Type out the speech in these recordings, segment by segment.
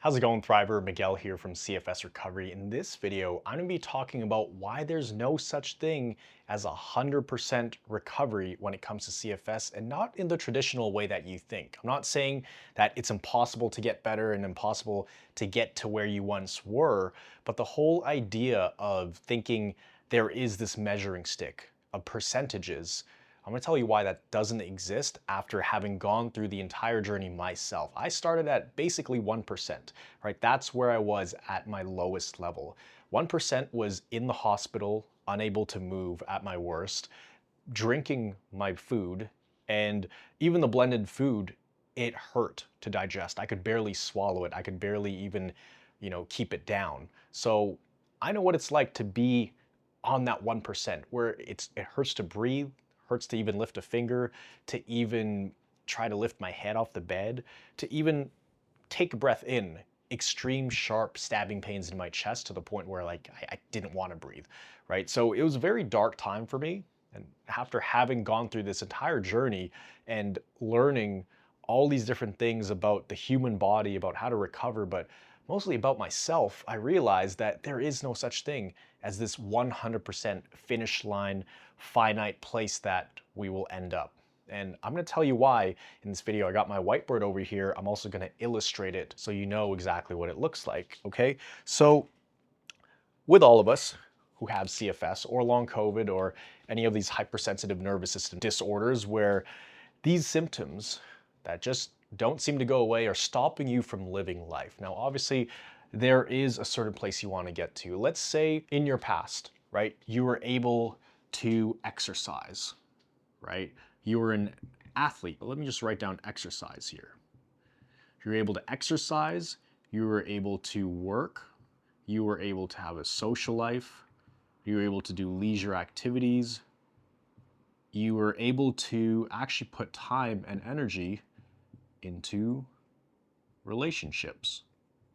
How's it going, Thriver? Miguel here from CFS Recovery. In this video, I'm going to be talking about why there's no such thing as 100% recovery when it comes to CFS, and not in the traditional way that you think. I'm not saying that it's impossible to get better and impossible to get to where you once were, but the whole idea of thinking there is this measuring stick of percentages. I'm going to tell you why that doesn't exist after having gone through the entire journey myself. I started at basically 1%, right? That's where I was at my lowest level. 1% was in the hospital, unable to move at my worst, drinking my food, and even the blended food, it hurt to digest. I could barely swallow it. I could barely even, keep it down. So I know what it's like to be on that 1% where it hurts to breathe, hurts to even lift a finger, to even try to lift my head off the bed, to even take a breath in. Extreme sharp stabbing pains in my chest to the point where I didn't want to breathe, right? So it was a very dark time for me. And after having gone through this entire journey and learning all these different things about the human body, about how to recover, but mostly about myself, I realized that there is no such thing as this 100% finish line, finite place that we will end up. And I'm going to tell you why in this video. I got my whiteboard over here. I'm also going to illustrate it so you know exactly what it looks like, okay? So with all of us who have CFS or long COVID or any of these hypersensitive nervous system disorders where these symptoms that just don't seem to go away are stopping you from living life. Now, obviously, there is a certain place you want to get to. Let's say in your past, right, you were able to exercise, right? You were an athlete. Let me just write down exercise here. You're able to exercise, you were able to work, you were able to have a social life, you were able to do leisure activities, you were able to actually put time and energy into relationships,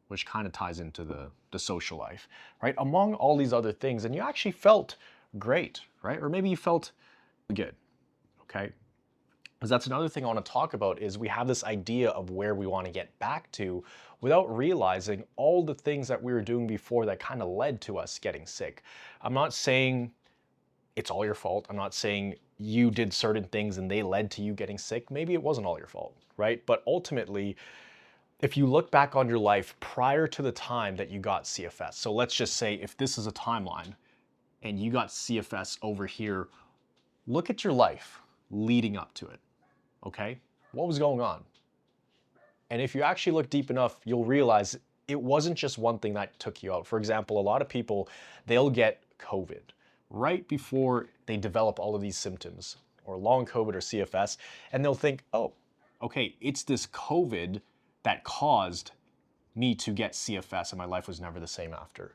which kind of ties into the social life, right? Among all these other things, and you actually felt great, right? Or maybe you felt good, okay? Because that's another thing I want to talk about is we have this idea of where we want to get back to without realizing all the things that we were doing before that kind of led to us getting sick. I'm not saying it's all your fault. I'm not saying you did certain things and they led to you getting sick. Maybe it wasn't all your fault, right? But ultimately, if you look back on your life prior to the time that you got CFS, so let's just say if this is a timeline and you got CFS over here, look at your life leading up to it, okay? What was going on? And if you actually look deep enough, you'll realize it wasn't just one thing that took you out. For example, a lot of people, they'll get COVID right before they develop all of these symptoms, or long COVID or CFS, and they'll think, oh, okay, it's this COVID that caused me to get CFS and my life was never the same after.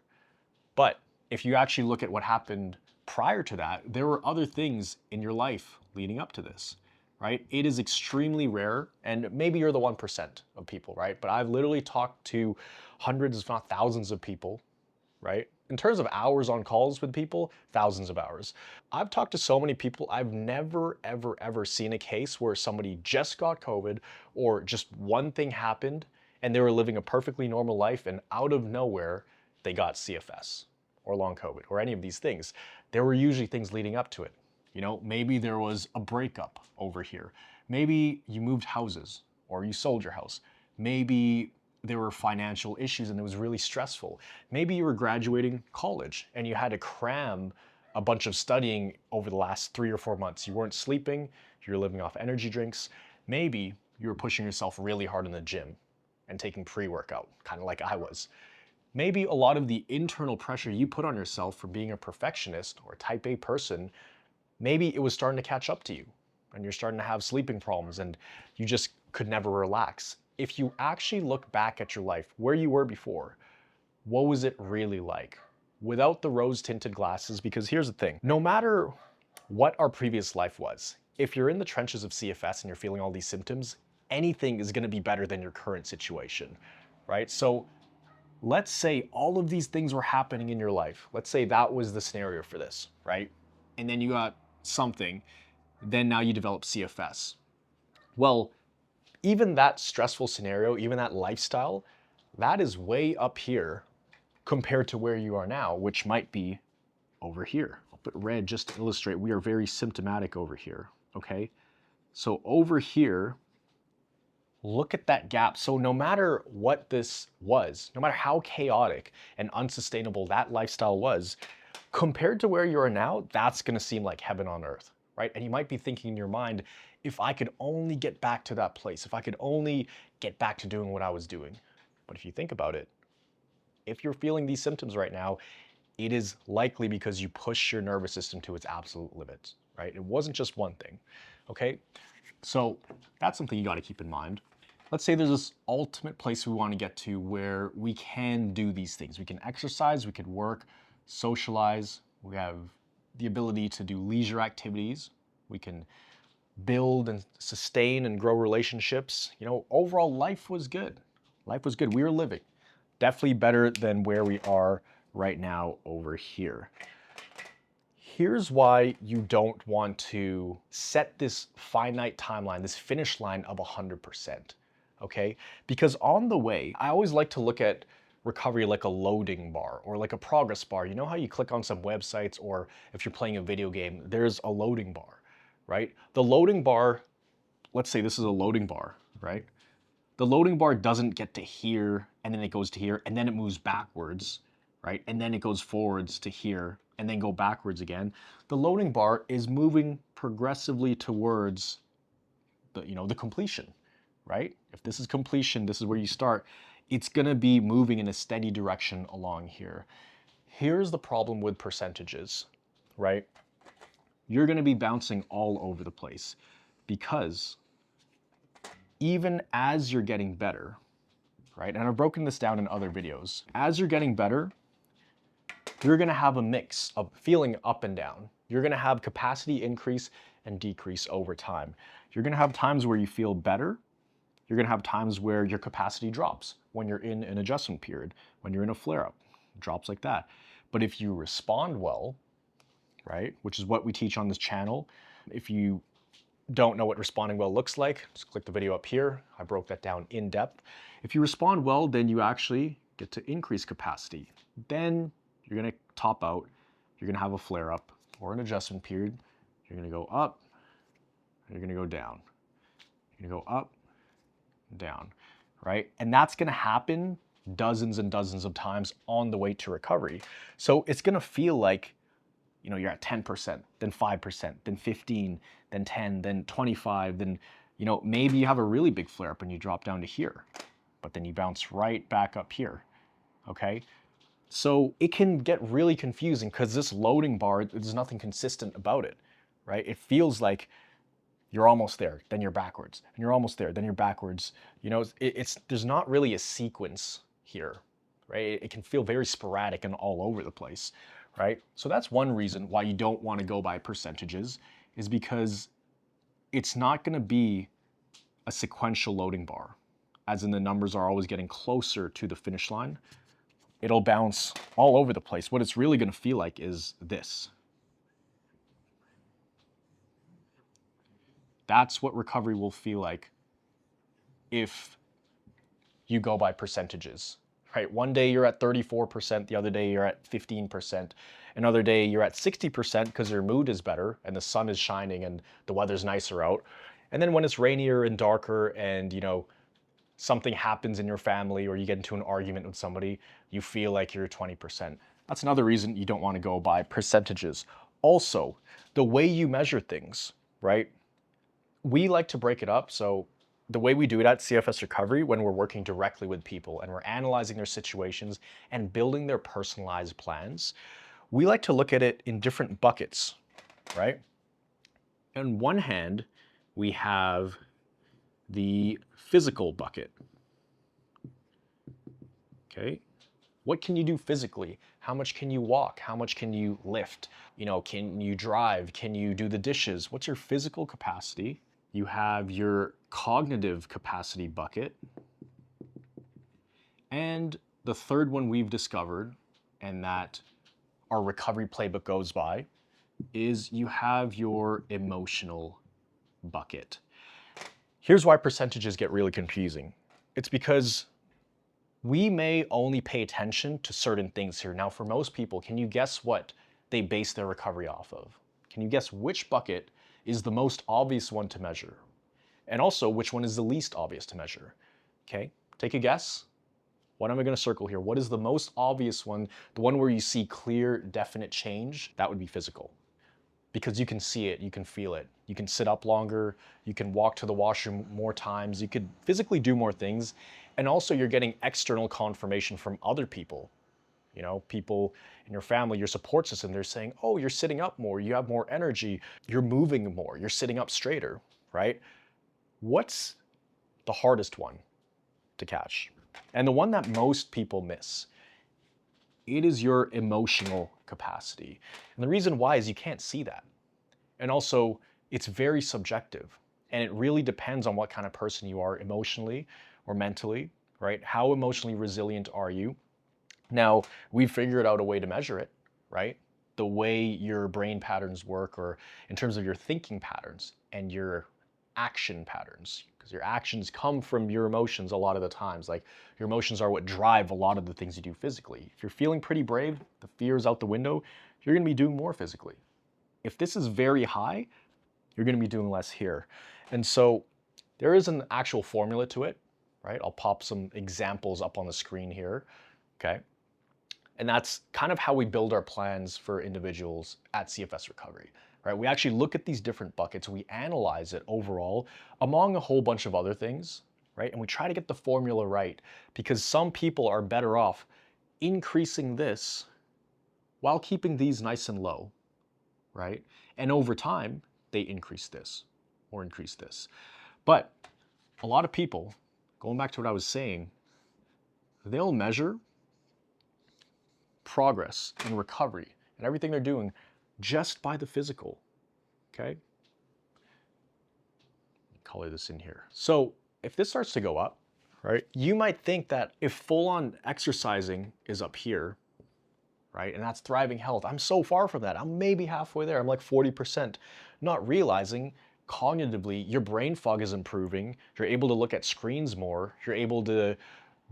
But if you actually look at what happened prior to that, there were other things in your life leading up to this, right? It is extremely rare, and maybe you're the 1% of people, right? But I've literally talked to hundreds, if not thousands of people, right? In terms of hours on calls with people, thousands of hours. I've talked to so many people, I've never, ever, ever seen a case where somebody just got COVID or just one thing happened and they were living a perfectly normal life and out of nowhere, they got CFS or long COVID or any of these things. There were usually things leading up to it. Maybe there was a breakup over here. Maybe you moved houses or you sold your house. Maybe there were financial issues and it was really stressful. Maybe you were graduating college and you had to cram a bunch of studying over the last 3 or 4 months. You weren't sleeping, you were living off energy drinks. Maybe you were pushing yourself really hard in the gym and taking pre-workout, kind of like I was. Maybe a lot of the internal pressure you put on yourself for being a perfectionist or a type A person, maybe it was starting to catch up to you and you're starting to have sleeping problems and you just could never relax. If you actually look back at your life, where you were before, what was it really like? Without the rose-tinted glasses, because here's the thing, no matter what our previous life was, if you're in the trenches of CFS and you're feeling all these symptoms, anything is gonna be better than your current situation, right? So let's say all of these things were happening in your life. Let's say that was the scenario for this, right? And then you got something, then now you develop CFS. Well, even that stressful scenario, even that lifestyle, That is way up here compared to where you are now, which might be over here. I'll put red just to illustrate we are very symptomatic over here, okay? So over here, look at that gap. So no matter what this was, no matter how chaotic and unsustainable that lifestyle was, compared to where you are now, that's gonna seem like heaven on earth, right? And you might be thinking in your mind, if I could only get back to that place, if I could only get back to doing what I was doing. But if you think about it, if you're feeling these symptoms right now, it is likely because you push your nervous system to its absolute limits, right? It wasn't just one thing, okay? So that's something you gotta keep in mind. Let's say there's this ultimate place we wanna get to where we can do these things. We can exercise, we could work, socialize, we have the ability to do leisure activities, we can build and sustain and grow relationships. You know, overall life was good. Life was good, we were living. Definitely better than where we are right now over here. Here's why you don't want to set this finite timeline, this finish line of 100%, okay? Because on the way, I always like to look at recovery like a loading bar or like a progress bar. You know how you click on some websites, or if you're playing a video game, there's a loading bar, right? The loading bar, let's say this is a loading bar, right? The loading bar doesn't get to here, and then it goes to here, and then it moves backwards, right? And then it goes forwards to here, and then go backwards again. The loading bar is moving progressively towards the completion, right? If this is completion, this is where you start. It's gonna be moving in a steady direction along here. Here's the problem with percentages, right? You're gonna be bouncing all over the place because even as you're getting better, right? And I've broken this down in other videos. As you're getting better, you're gonna have a mix of feeling up and down. You're gonna have capacity increase and decrease over time. You're gonna have times where you feel better. You're gonna have times where your capacity drops when you're in an adjustment period, when you're in a flare-up, drops like that. But if you respond well, right, which is what we teach on this channel, if you don't know what responding well looks like, just click the video up here. I broke that down in depth. If you respond well, then you actually get to increase capacity. Then you're gonna top out, you're gonna have a flare up or an adjustment period. You're gonna go up, and you're gonna go down. You're gonna go up, down, right? And that's gonna happen dozens and dozens of times on the way to recovery. So it's gonna feel like, you know, you're at 10%, then 5%, then 15, then 10, then 25, then, you know, maybe you have a really big flare up and you drop down to here, but then you bounce right back up here, okay? So it can get really confusing because this loading bar, there's nothing consistent about it, right? It feels like you're almost there, then you're backwards, and you're almost there, then you're backwards. You know, there's not really a sequence here, right? It can feel very sporadic and all over the place, right? So that's one reason why you don't want to go by percentages, is because it's not going to be a sequential loading bar, as in the numbers are always getting closer to the finish line. It'll bounce all over the place. What it's really going to feel like is this. That's what recovery will feel like if you go by percentages, right? One day you're at 34%, the other day you're at 15%, another day you're at 60% because your mood is better and the sun is shining and the weather's nicer out. And then when it's rainier and darker and, you know, something happens in your family or you get into an argument with somebody, you feel like you're 20%. That's another reason you don't want to go by percentages. Also, the way you measure things, right? We like to break it up. So the way we do it at CFS Recovery, when we're working directly with people and we're analyzing their situations and building their personalized plans, we like to look at it in different buckets, right? On one hand, we have the physical bucket. Okay, what can you do physically? How much can you walk? How much can you lift? You know, can you drive? Can you do the dishes? What's your physical capacity? You have your cognitive capacity bucket. And the third one we've discovered, and that our recovery playbook goes by, is you have your emotional bucket. Here's why percentages get really confusing. It's because We may only pay attention to certain things here. Now, for most people, can you guess what they base their recovery off of? Can you guess which bucket is the most obvious one to measure? And also, which one is the least obvious to measure? Okay, take a guess. What am I going to circle here? What is the most obvious one? The one where you see clear, definite change? That would be physical. Because you can see it, you can feel it. You can sit up longer, you can walk to the washroom more times, you could physically do more things. And also you're getting external confirmation from other people. You know, people in your family, your support system, they're saying, oh, you're sitting up more, you have more energy, you're moving more, you're sitting up straighter, right? What's the hardest one to catch? And the one that most people miss, it is your emotional capacity. And the reason why is you can't see that. And also, it's very subjective. And it really depends on what kind of person you are emotionally or mentally, right? How emotionally resilient are you? Now, we've figured out a way to measure it, right? The way your brain patterns work, or in terms of your thinking patterns and your action patterns, because your actions come from your emotions a lot of the times. Like, your emotions are what drive a lot of the things you do physically. If you're feeling pretty brave, the fear is out the window, you're gonna be doing more physically. If this is very high, you're gonna be doing less here. And so there is an actual formula to it, right? I'll pop some examples up on the screen here, okay? And that's kind of how we build our plans for individuals at CFS Recovery, right? We actually look at these different buckets, we analyze it overall among a whole bunch of other things, right? And we try to get the formula right, because some people are better off increasing this while keeping these nice and low, right? And over time, they increase this or increase this. But a lot of people, going back to what I was saying, they'll measure progress and recovery and everything they're doing just by the physical, okay? Color this in here. So if this starts to go up, right, you might think that if full-on exercising is up here, right, and that's thriving health, I'm so far from that. I'm maybe halfway there. I'm like 40%, not realizing cognitively your brain fog is improving. You're able to look at screens more. You're able to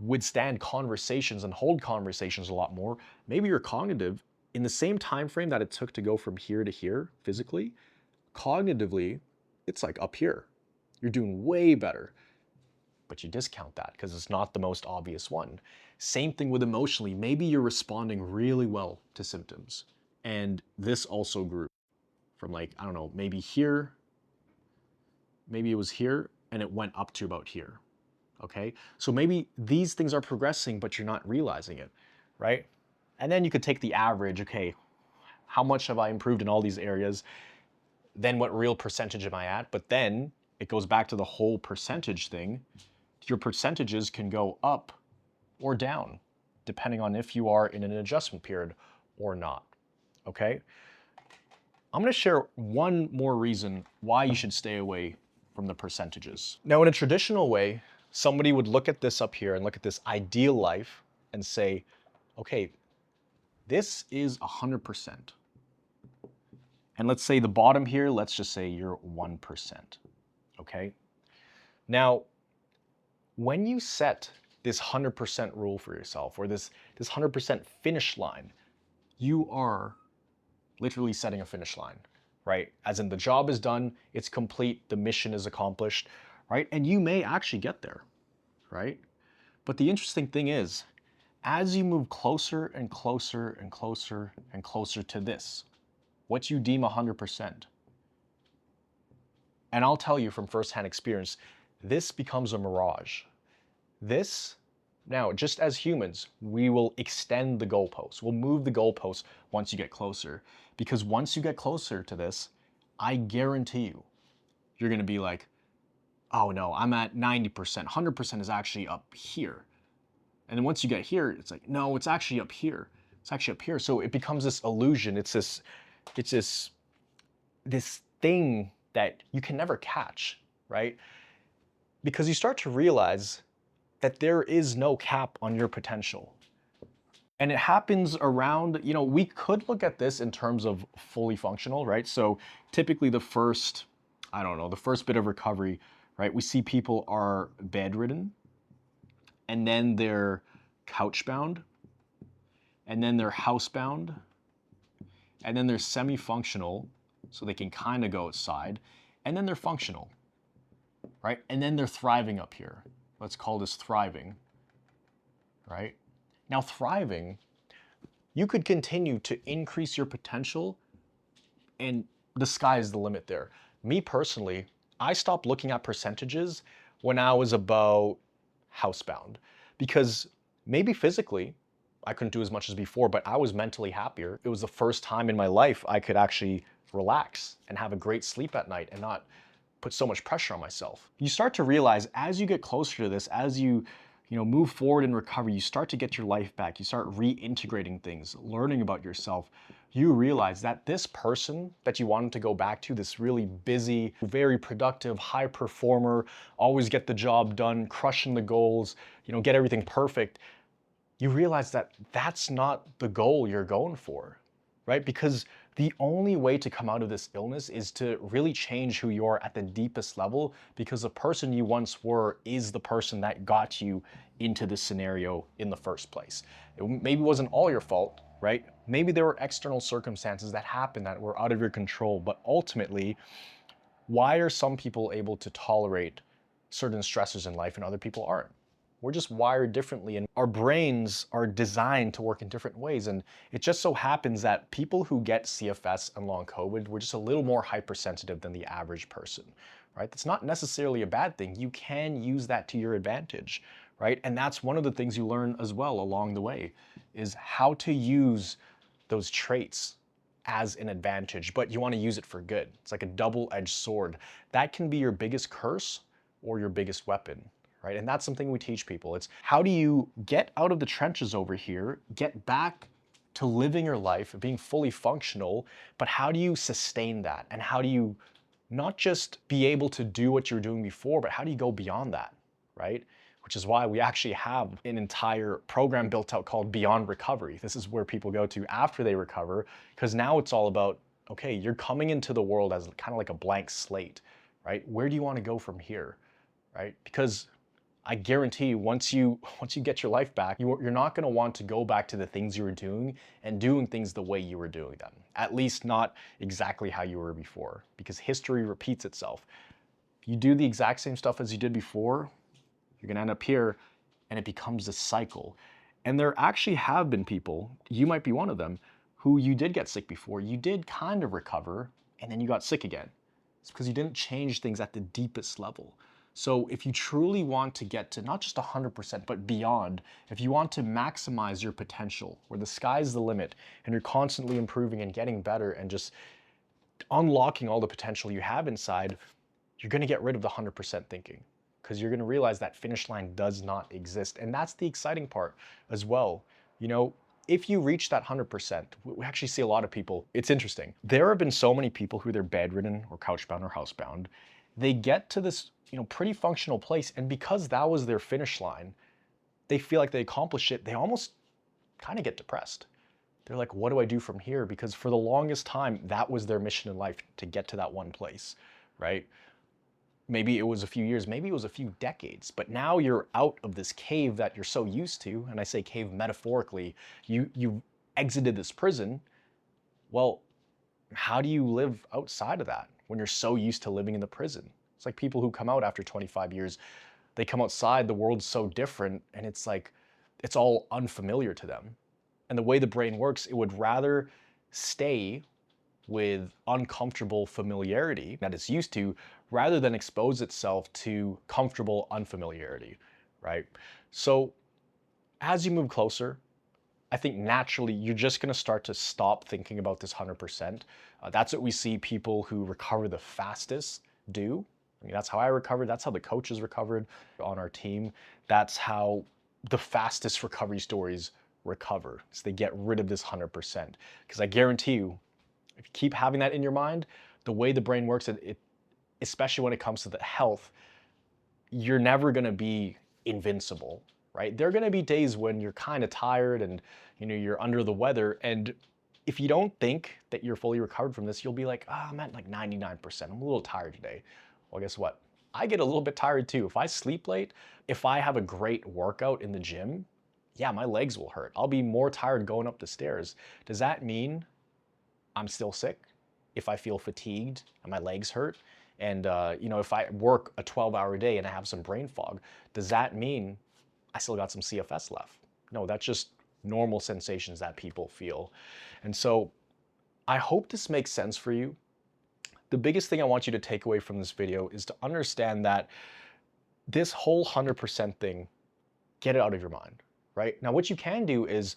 withstand conversations and hold conversations a lot more. Maybe you're cognitive in the same time frame that it took to go from here to here physically. Cognitively, it's like up here. You're doing way better, but you discount that because it's not the most obvious one. Same thing with emotionally. Maybe you're responding really well to symptoms, and this also grew from, like, I don't know, maybe here, maybe it was here, and it went up to about here. Okay, so maybe these things are progressing, but you're not realizing it, right? And then you could take the average. Okay, how much have I improved in all these areas? Then what real percentage am I at? But then it goes back to the whole percentage thing. Your percentages can go up or down, depending on if you are in an adjustment period or not, okay? I'm gonna share one more reason why you should stay away from the percentages. Now, in a traditional way, somebody would look at this up here and look at this ideal life and say, okay, this is 100%. And let's say the bottom here, let's just say you're 1%, okay? Now, when you set this 100% rule for yourself, or this 100% finish line, you are literally setting a finish line, right? As in, the job is done, it's complete, the mission is accomplished, right? And you may actually get there, right? But the interesting thing is, as you move closer and closer and closer and closer to this, what you deem 100%, and I'll tell you from firsthand experience, this becomes a mirage. This, now, just as humans, we will extend the goalposts. We'll move the goalposts once you get closer. Because once you get closer to this, I guarantee you, you're gonna be like, oh no, I'm at 90%. 100% is actually up here. And then once you get here, it's like, no, it's actually up here. It's actually up here. So it becomes this illusion. It's this thing that you can never catch, right? Because you start to realize that there is no cap on your potential. And it happens around, you know, we could look at this in terms of fully functional, right? So typically the first, I don't know, the first bit of recovery, right? We see people are bedridden, and then they're couch-bound, and then they're housebound, and then they're semi-functional, so they can kind of go outside, and then they're functional, right? And then they're thriving up here. Let's call this thriving, right? Now, thriving, you could continue to increase your potential, and the sky is the limit there. Me personally, I stopped looking at percentages when I was about housebound, because maybe physically I couldn't do as much as before, but I was mentally happier. It was the first time in my life I could actually relax and have a great sleep at night and not put so much pressure on myself. You start to realize as you get closer to this, as you move forward in recovery, you start to get your life back. You start reintegrating things, learning about yourself. You realize that this person that you wanted to go back to, this really busy, very productive, high performer, always get the job done, crushing the goals, get everything perfect. You realize that that's not the goal you're going for, right? Because the only way to come out of this illness is to really change who you are at the deepest level, because the person you once were is the person that got you into this scenario in the first place. It maybe wasn't all your fault, right? Maybe there were external circumstances that happened that were out of your control, but ultimately, why are some people able to tolerate certain stressors in life and other people aren't? We're just wired differently, and our brains are designed to work in different ways. And it just so happens that people who get CFS and long COVID were just a little more hypersensitive than the average person, right? That's not necessarily a bad thing. You can use that to your advantage, right? And that's one of the things you learn as well along the way, is how to use those traits as an advantage, but you want to use it for good. It's like a double-edged sword. That can be your biggest curse or your biggest weapon. Right? And that's something we teach people. It's how do you get out of the trenches over here, get back to living your life, being fully functional, but how do you sustain that? And how do you not just be able to do what you're doing before, but how do you go beyond that, right? Which is why we actually have an entire program built out called Beyond Recovery. This is where people go to after they recover, because now it's all about, okay, you're coming into the world as kind of like a blank slate, right? Where do you want to go from here, right? Because I guarantee you, once you get your life back, you're not going to want to go back to the things you were doing and doing things the way you were doing them. At least not exactly how you were before, because history repeats itself. If you do the exact same stuff as you did before, you're going to end up here, and it becomes a cycle. And there actually have been people, you might be one of them, who you did get sick before. You did kind of recover, and then you got sick again. It's because you didn't change things at the deepest level. So if you truly want to get to not just 100%, but beyond, if you want to maximize your potential, where the sky's the limit, and you're constantly improving and getting better and just unlocking all the potential you have inside, you're going to get rid of the 100% thinking, because you're going to realize that finish line does not exist. And that's the exciting part as well. If you reach that 100%, we actually see a lot of people. It's interesting. There have been so many people who they're bedridden or couchbound or housebound. They get to this pretty functional place, and because that was their finish line, they feel like they accomplished it. They almost kind of get depressed. They're like, what do I do from here? Because for the longest time, that was their mission in life, to get to that one place, right? Maybe it was a few years, maybe it was a few decades, but now you're out of this cave that you're so used to, and I say cave metaphorically. You exited this prison. Well, how do you live outside of that when you're so used to living in the prison? It's like people who come out after 25 years, they come outside, the world's so different, and it's like, it's all unfamiliar to them. And the way the brain works, it would rather stay with uncomfortable familiarity that it's used to, rather than expose itself to comfortable unfamiliarity, right? So as you move closer, I think naturally you're just going to start to stop thinking about this 100%. That's what we see people who recover the fastest do. I mean, that's how I recovered. That's how the coaches recovered on our team. That's how the fastest recovery stories recover. So they get rid of this 100%. Because I guarantee you, if you keep having that in your mind, the way the brain works, especially when it comes to the health, you're never going to be invincible, right? There are going to be days when you're kind of tired and you're under the weather, and if you don't think that you're fully recovered from this, you'll be like, I'm at like 99%. I'm a little tired today. Well, guess what? I get a little bit tired too. If I sleep late, if I have a great workout in the gym, yeah, my legs will hurt. I'll be more tired going up the stairs. Does that mean I'm still sick? If I feel fatigued and my legs hurt, and if I work a 12-hour day and I have some brain fog, does that mean I still got some CFS left? No, that's just normal sensations that people feel. And so I hope this makes sense for you. The biggest thing I want you to take away from this video is to understand that this whole 100% thing, get it out of your mind, right? Now, what you can do is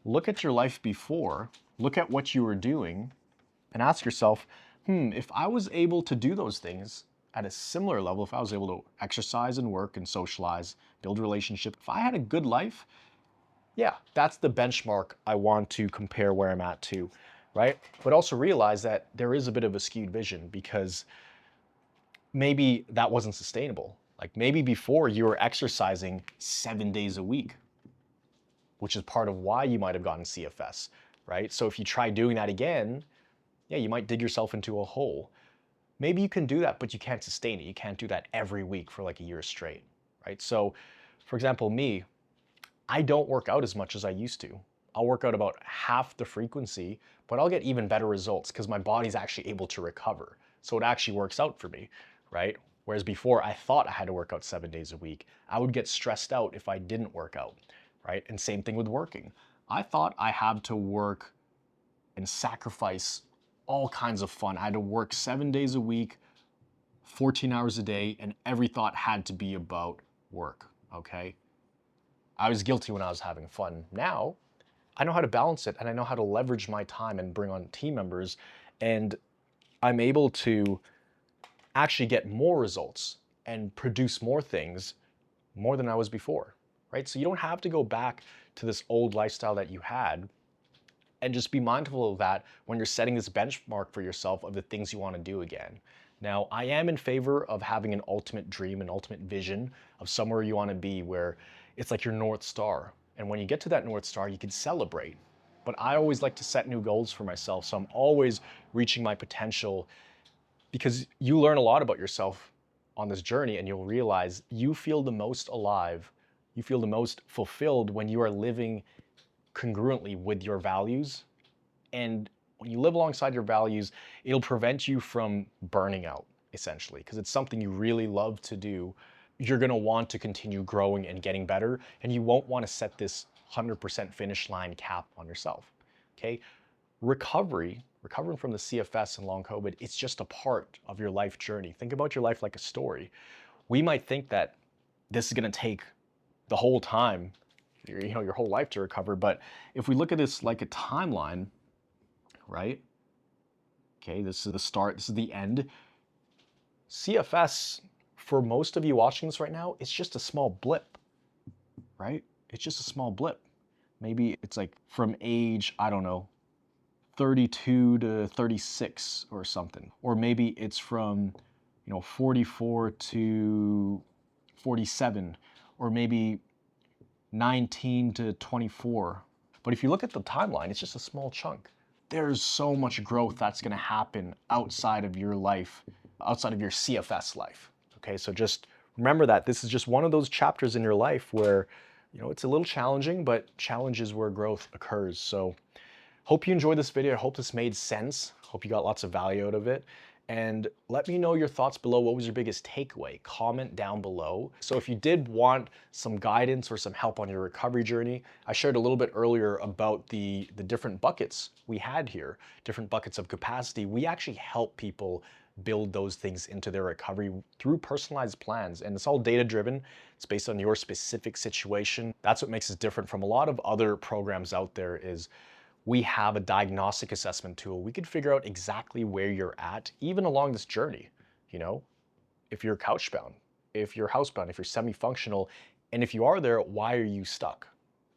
look at your life before, look at what you were doing, and ask yourself, if I was able to do those things at a similar level, if I was able to exercise and work and socialize, build relationships, if I had a good life, yeah, that's the benchmark I want to compare where I'm at to, right? But also realize that there is a bit of a skewed vision because maybe that wasn't sustainable. Like maybe before you were exercising 7 days a week, which is part of why you might have gotten CFS, right? So if you try doing that again, yeah, you might dig yourself into a hole. Maybe you can do that, but you can't sustain it. You can't do that every week for like a year straight, right? So for example, me, I don't work out as much as I used to. I'll work out about half the frequency, but I'll get even better results because my body's actually able to recover. So it actually works out for me, right? Whereas before I thought I had to work out 7 days a week. I would get stressed out if I didn't work out, right? And same thing with working. I thought I had to work and sacrifice all kinds of fun. I had to work 7 days a week, 14 hours a day, and every thought had to be about work, okay? I was guilty when I was having fun. Now, I know how to balance it and I know how to leverage my time and bring on team members, and I'm able to actually get more results and produce more things more than I was before, right? So you don't have to go back to this old lifestyle that you had, and just be mindful of that when you're setting this benchmark for yourself of the things you want to do again. Now, I am in favor of having an ultimate dream, an ultimate vision of somewhere you want to be where it's like your North Star. And when you get to that North Star, you can celebrate. But I always like to set new goals for myself. So I'm always reaching my potential because you learn a lot about yourself on this journey and you'll realize you feel the most alive, you feel the most fulfilled when you are living congruently with your values. And when you live alongside your values, it'll prevent you from burning out, essentially, because it's something you really love to do. You're going to want to continue growing and getting better, and you won't want to set this 100% finish line cap on yourself, okay? Recovering from the CFS and long COVID, it's just a part of your life journey. Think about your life like a story. We might think that this is going to take the whole time, your whole life to recover. But if we look at this like a timeline, right? Okay, this is the start, this is the end. CFS, for most of you watching this right now, it's just a small blip, right? It's just a small blip. Maybe it's like from age, I don't know, 32 to 36 or something. Or maybe it's from, 44 to 47, or maybe 19 to 24. But if you look at the timeline, it's just a small chunk. There's so much growth that's going to happen outside of your life, outside of your CFS life. Okay, so just remember that this is just one of those chapters in your life where, it's a little challenging, but challenge is where growth occurs. So hope you enjoyed this video. I hope this made sense. Hope you got lots of value out of it. And let me know your thoughts below. What was your biggest takeaway? Comment down below. So if you did want some guidance or some help on your recovery journey, I shared a little bit earlier about the different buckets we had here, different buckets of capacity. We actually help people build those things into their recovery through personalized plans. And it's all data-driven. It's based on your specific situation. That's what makes us different from a lot of other programs out there is we have a diagnostic assessment tool. We could figure out exactly where you're at, even along this journey. If you're couch-bound, if you're housebound, if you're semi-functional, and if you are there, why are you stuck?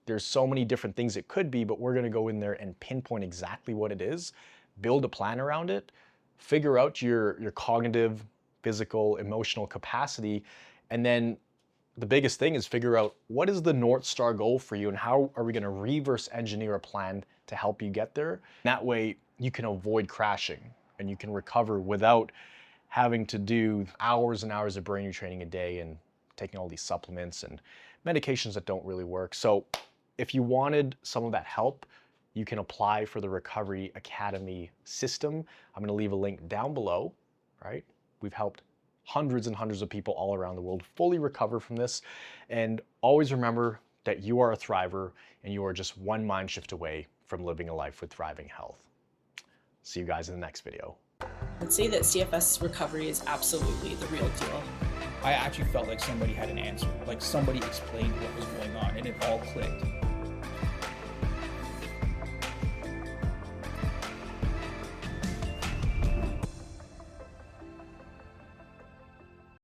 There's so many different things it could be, but we're gonna go in there and pinpoint exactly what it is, build a plan around it, figure out your cognitive, physical, emotional capacity, and then the biggest thing is figure out what is the North Star goal for you and how are we going to reverse engineer a plan to help you get there. That way you can avoid crashing and you can recover without having to do hours and hours of brain retraining a day and taking all these supplements and medications that don't really work. So if you wanted some of that help, you can apply for the Recovery Academy system. I'm gonna leave a link down below, right? We've helped hundreds and hundreds of people all around the world fully recover from this. And always remember that you are a thriver and you are just one mind shift away from living a life with thriving health. See you guys in the next video. I'd say that CFS recovery is absolutely the real deal. I actually felt like somebody had an answer, like somebody explained what was going on and it all clicked.